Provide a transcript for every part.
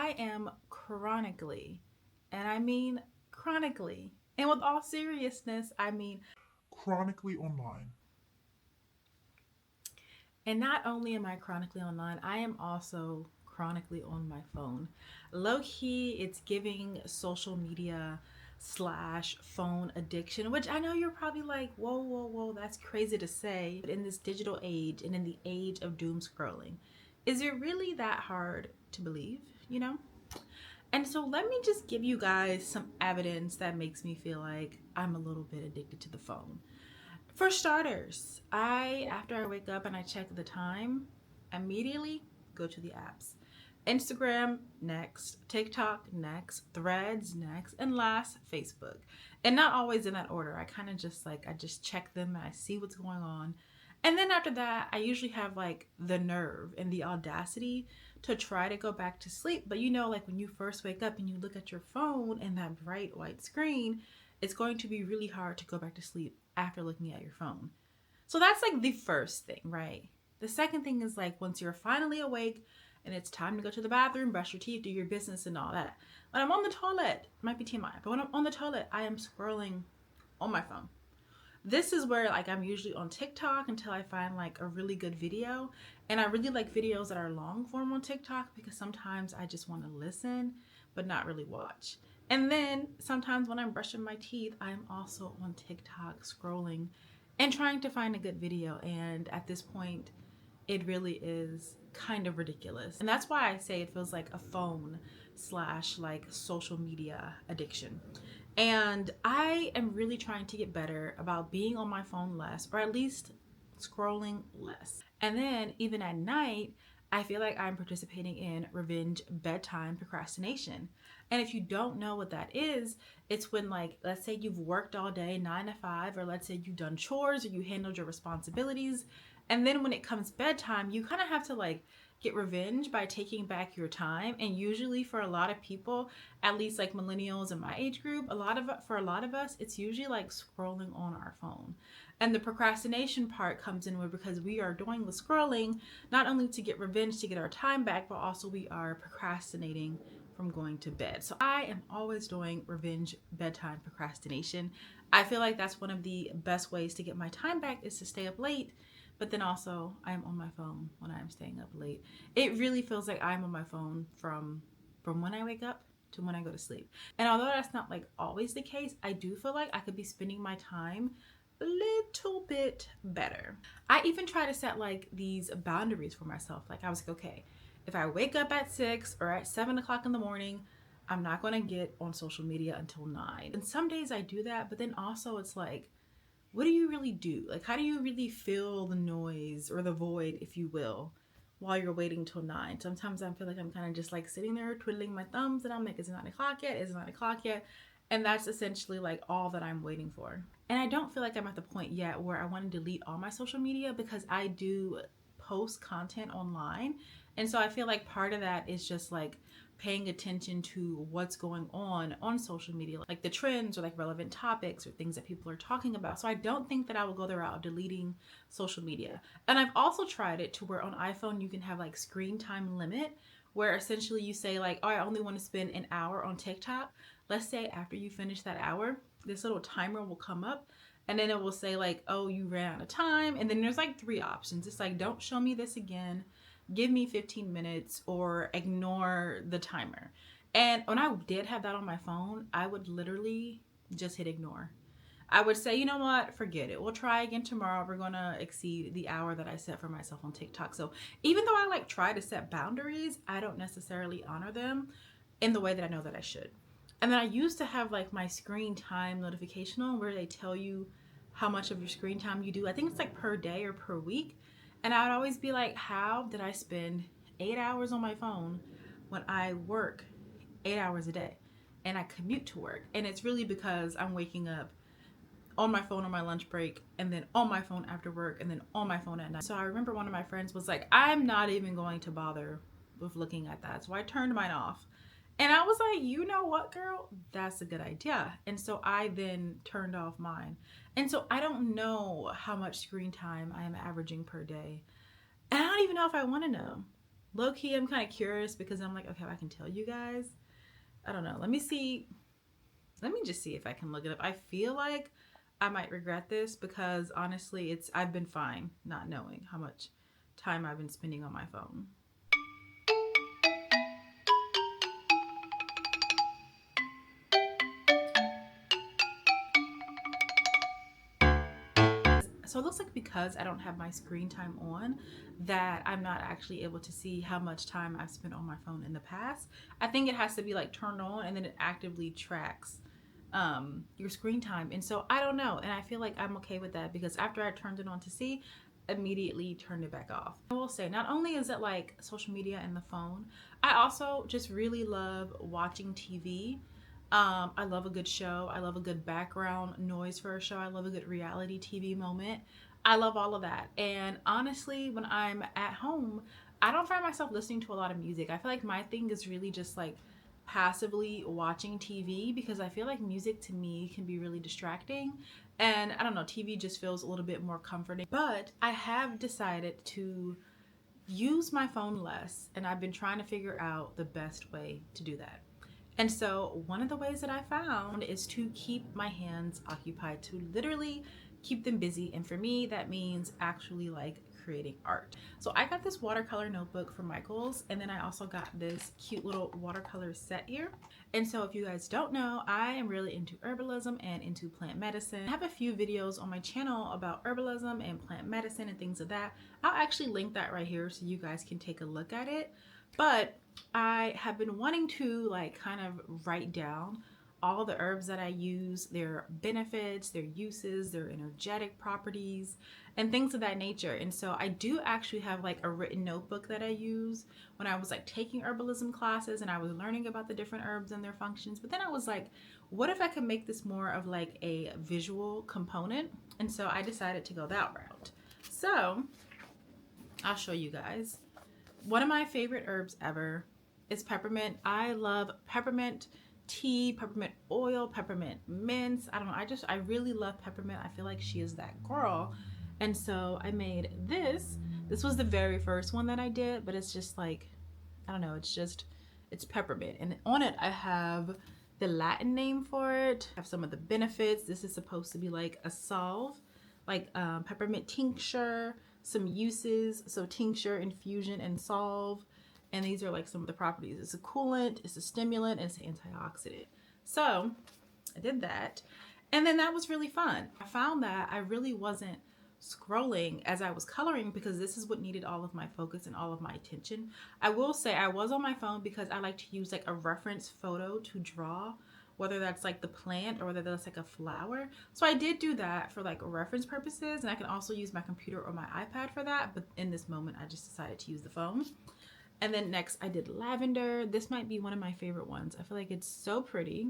I am chronically, and I mean chronically, and with all seriousness, I mean, chronically online. and not only am I chronically online, I am also chronically on my phone. Low key, it's giving social media slash phone addiction, which I know you're probably like, whoa, whoa, whoa, that's crazy to say. But in this digital age and in the age of doom scrolling, is it really that hard to believe, you know? And so let me just give you guys some evidence that makes me feel like I'm a little bit addicted to the phone. For starters, after I wake up and I check the time, immediately go to the apps. Instagram next, TikTok next, Threads next, and last, Facebook. And not always in that order. I just check them and I see what's going on. And then after that, I usually have like the nerve and the audacity to try to go back to sleep. But you know, like when you first wake up and you look at your phone and that bright white screen, it's going to be really hard to go back to sleep after looking at your phone. So that's like the first thing, right? The second thing is like once you're finally awake and it's time to go to the bathroom, brush your teeth, do your business, and all that. When I'm on the toilet, it might be TMI, but when I'm on the toilet, I am scrolling on my phone. This is where like I'm usually on TikTok until I find like a really good video. And I really like videos that are long form on TikTok because sometimes I just want to listen but not really watch. And then sometimes when I'm brushing my teeth, I'm also on TikTok scrolling and trying to find a good video. And at this point, it really is kind of ridiculous. And that's why I say it feels like a phone slash like social media addiction. And I am really trying to get better about being on my phone less, or at least scrolling less. And then even at night, I feel like I'm participating in revenge bedtime procrastination. And if you don't know what that is, it's when, like, let's say you've worked all day, 9 to 5, or let's say you've done chores or you handled your responsibilities. And then when it comes bedtime, you kind of have to, like, get revenge by taking back your time. And usually for a lot of people, at least like millennials in my age group, for a lot of us, it's usually like scrolling on our phone. And the procrastination part comes in where because we are doing the scrolling not only to get revenge to get our time back, but also we are procrastinating from going to bed. So I am always doing revenge bedtime procrastination. I feel like that's one of the best ways to get my time back is to stay up late, but then also I am on my phone when I'm staying up late. It really feels like I'm on my phone from when I wake up to when I go to sleep. And although that's not like always the case, I do feel like I could be spending my time a little bit better. I even try to set like these boundaries for myself. Like I was like, okay, if I wake up at 6 or at 7 o'clock in the morning, I'm not going to get on social media until 9. And some days I do that, but then also it's like, what do you really do? Like, how do you really fill the noise or the void, if you will, while you're waiting till 9? Sometimes I feel like I'm kind of just like sitting there twiddling my thumbs and I'm like, is it 9 o'clock yet? Is it 9 o'clock yet? And that's essentially like all that I'm waiting for. And I don't feel like I'm at the point yet where I want to delete all my social media because I do post content online. And so I feel like part of that is just like paying attention to what's going on social media, like the trends or like relevant topics or things that people are talking about. So I don't think that I will go the route of deleting social media. And I've also tried it to where on iPhone you can have like screen time limit where essentially you say like, oh, I only want to spend an hour on TikTok. Let's say after you finish that hour, this little timer will come up and then it will say like, oh, you ran out of time. And then there's like three options. It's like, don't show me this again, give me 15 minutes, or ignore the timer. And when I did have that on my phone, I would literally just hit ignore. I would say, you know what, forget it. We'll try again tomorrow. We're gonna exceed the hour that I set for myself on TikTok. So even though I like try to set boundaries, I don't necessarily honor them in the way that I know that I should. And then I used to have like my screen time notification on where they tell you how much of your screen time you do. I think it's like per day or per week. And I would always be like, how did I spend 8 hours on my phone when I work 8 hours a day and I commute to work? And it's really because I'm waking up on my phone on my lunch break and then on my phone after work and then on my phone at night. So I remember one of my friends was like, I'm not even going to bother with looking at that. So I turned mine off. And I was like, you know what, girl? That's a good idea. And so I then turned off mine. And so I don't know how much screen time I am averaging per day. And I don't even know if I want to know Low-key, I'm kind of curious because I'm like, okay, I can tell you guys. I don't know. Let me see. Let me just see if I can look it up. I feel like I might regret this because honestly, I've been fine not knowing how much time I've been spending on my phone. So it looks like because I don't have my screen time on, that I'm not actually able to see how much time I've spent on my phone in the past. I think it has to be like turned on and then it actively tracks your screen time. And so I don't know. And I feel like I'm okay with that because after I turned it on to see, immediately turned it back off. I will say, not only is it like social media and the phone, I also just really love watching TV. I love a good show. I love a good background noise for a show. I love a good reality TV moment. I love all of that. And honestly, when I'm at home, I don't find myself listening to a lot of music. I feel like my thing is really just like passively watching TV because I feel like music to me can be really distracting. And I don't know, TV just feels a little bit more comforting. But I have decided to use my phone less, and I've been trying to figure out the best way to do that. And so, one of the ways that I found is to keep my hands occupied, to literally keep them busy. And for me, that means actually like creating art. So, I got this watercolor notebook from Michaels, and then I also got this cute little watercolor set here. And so, if you guys don't know, I am really into herbalism and into plant medicine. I have a few videos on my channel about herbalism and plant medicine and things of that. I'll actually link that right here so you guys can take a look at it. But I have been wanting to like kind of write down all the herbs that I use, their benefits, their uses, their energetic properties, and things of that nature. And so I do actually have like a written notebook that I use when I was like taking herbalism classes and I was learning about the different herbs and their functions. But then I was like, what if I could make this more of like a visual component? And so I decided to go that route. So I'll show you guys. One of my favorite herbs ever is peppermint. I love peppermint tea, peppermint oil, peppermint mints. I don't know. I really love peppermint. I feel like she is that girl. And so I made this. This was the very first one that I did, but it's just like, I don't know. It's peppermint. And on it, I have the Latin name for it. I have some of the benefits. This is supposed to be like a salve, like peppermint tincture, some uses, so tincture, infusion, and salve. And these are like some of the properties. It's a coolant, it's a stimulant, and it's an antioxidant. So I did that. And then that was really fun. I found that I really wasn't scrolling as I was coloring because this is what needed all of my focus and all of my attention. I will say I was on my phone because I like to use like a reference photo to draw, whether that's like the plant or whether that's like a flower. So I did do that for like reference purposes, and I can also use my computer or my iPad for that. But in this moment, I just decided to use the phone. And then next I did lavender. This might be one of my favorite ones. I feel like it's so pretty.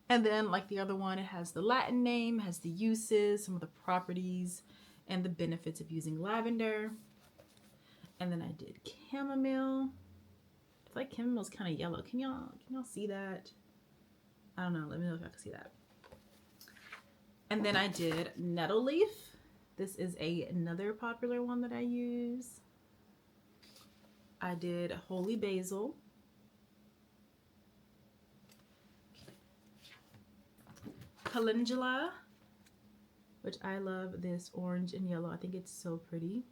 And then like the other one, it has the Latin name, has the uses, some of the properties and the benefits of using lavender. And then I did chamomile. I feel like chamomile's kind of yellow. Can y'all see that? I don't know. Let me know if I can see that. And then I did nettle leaf. This is another popular one that I use. I did holy basil. Calendula, which I love this orange and yellow. I think it's so pretty.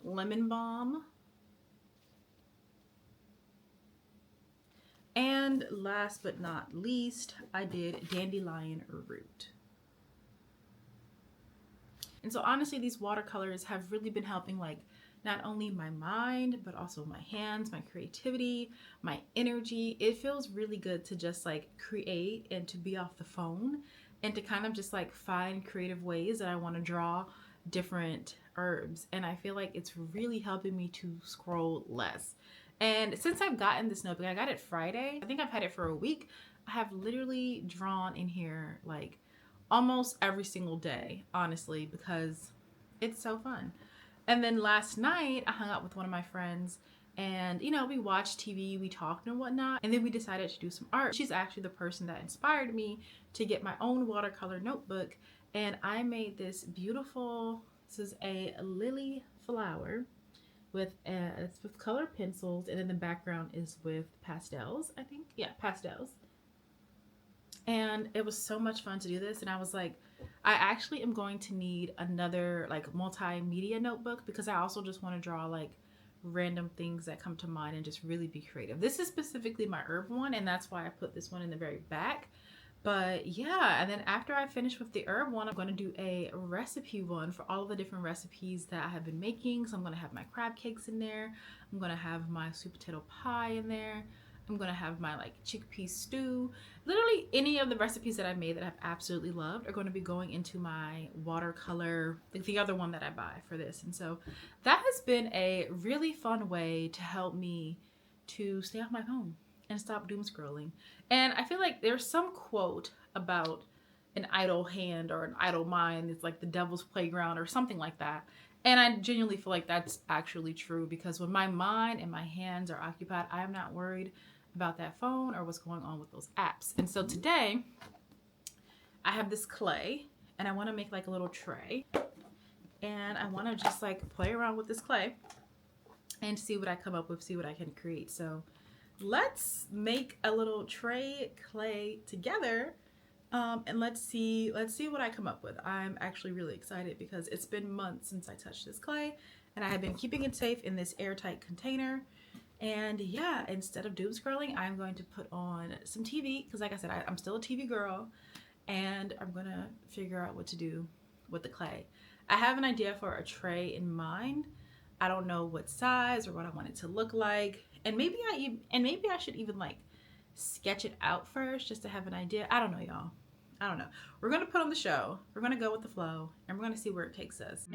Lemon balm. And last but not least, I did dandelion root. And so honestly, these watercolors have really been helping like not only my mind, but also my hands, my creativity, my energy. It feels really good to just like create and to be off the phone and to kind of just like find creative ways that I want to draw different herbs. And I feel like it's really helping me to scroll less. And since I've gotten this notebook, I got it Friday. I think I've had it for a week. I have literally drawn in here like almost every single day, honestly, because it's so fun. And then last night I hung out with one of my friends and, you know, we watched TV, we talked and whatnot. And then we decided to do some art. She's actually the person that inspired me to get my own watercolor notebook. And I made this beautiful, this is a lily flower. with it's with colored pencils, and then the background is with pastels. I think, yeah, pastels. And it was so much fun to do this, and I was like, I actually am going to need another like multimedia notebook because I also just want to draw like random things that come to mind and just really be creative. This is specifically my herb one, and that's why I put this one in the very back. But yeah, and then after I finish with the herb one, I'm going to do a recipe one for all of the different recipes that I have been making. So I'm going to have my crab cakes in there. I'm going to have my sweet potato pie in there. I'm going to have my like chickpea stew. Literally any of the recipes that I made that I've absolutely loved are going to be going into my watercolor, like the other one that I buy for this. And so that has been a really fun way to help me to stay off my phone and stop doom scrolling. And I feel like there's some quote about an idle hand or an idle mind. It's like the devil's playground or something like that. And I genuinely feel like that's actually true because when my mind and my hands are occupied, I am not worried about that phone or what's going on with those apps. And so today I have this clay and I want to make like a little tray, and I want to just like play around with this clay and see what I come up with, see what I can create. So let's make a little tray clay together, and let's see what I come up with. I'm actually really excited because it's been months since I touched this clay, and I have been keeping it safe in this airtight container. And yeah, instead of doom scrolling, I'm going to put on some TV because, like I said, I'm still a TV girl, and I'm gonna figure out what to do with the clay. I have an idea for a tray in mind. I don't know what size or what I want it to look like. And maybe I should even like sketch it out first just to have an idea. I don't know, y'all. I don't know. We're gonna put on the show. We're gonna go with the flow, and we're gonna see where it takes us.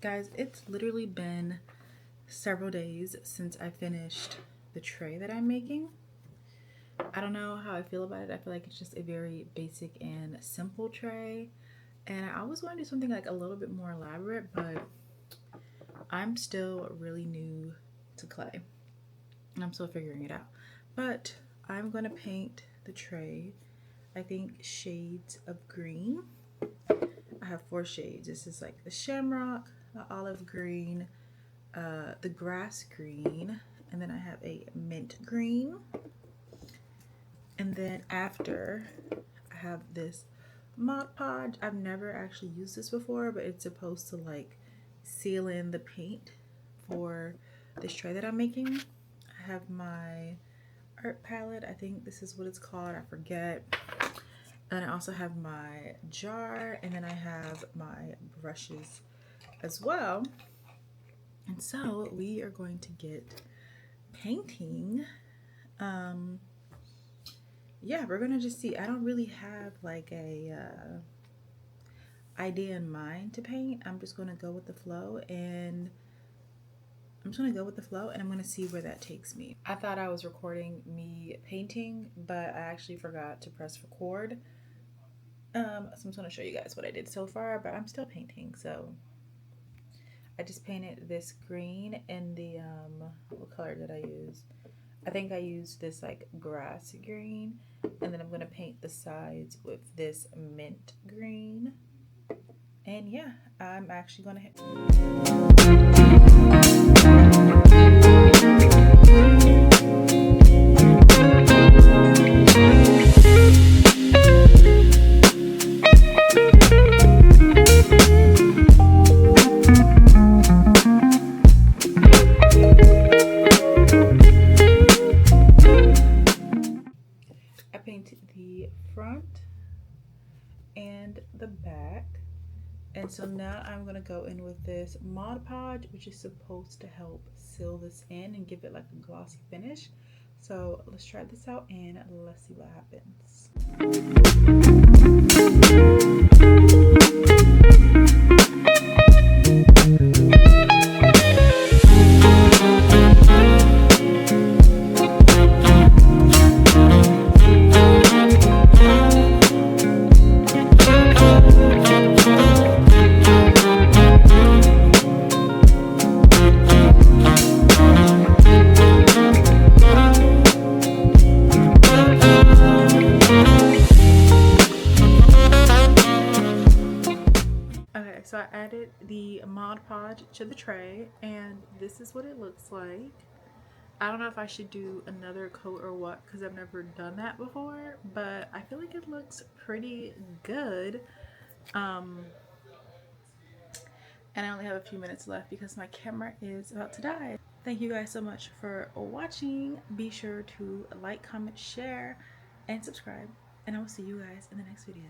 Guys, it's literally been several days since I finished the tray that I'm making. I don't know how I feel about it. I feel like it's just a very basic and simple tray. And I always want to do something like a little bit more elaborate, but I'm still really new to clay. And I'm still figuring it out. But I'm going to paint the tray, I think, shades of green. I have 4 shades. This is like the shamrock, the olive green, the grass green, and then I have a mint green. And then after, I have this Mod Podge. I've never actually used this before, but it's supposed to like seal in the paint for this tray that I'm making. I have my art palette. I think this is what it's called. I forget. And I also have my jar, and then I have my brushes as well. And so we are going to get painting. Yeah, we're gonna just see. I don't really have like a idea in mind to paint. I'm just gonna go with the flow, and I'm gonna see where that takes me. I thought I was recording me painting, but I actually forgot to press record. So I'm just gonna show you guys what I did so far, but I'm still painting. So I just painted this green, and the what color did I use? I think I used this like grass green, and then I'm gonna paint the sides with this mint green. And yeah, I'm actually gonna hit. I painted the front and the back. And so now I'm going to go in with this Mod Podge, which is supposed to help seal this in and give it like a glossy finish. So let's try this out and let's see what happens. Okay, so I added the Mod Podge to the tray, and this is what it looks like. I don't know if I should do another coat or what, because I've never done that before, but I feel like it looks pretty good. And I only have a few minutes left because my camera is about to die. Thank you guys so much for watching. Be sure to like, comment, share, and subscribe. And I will see you guys in the next video.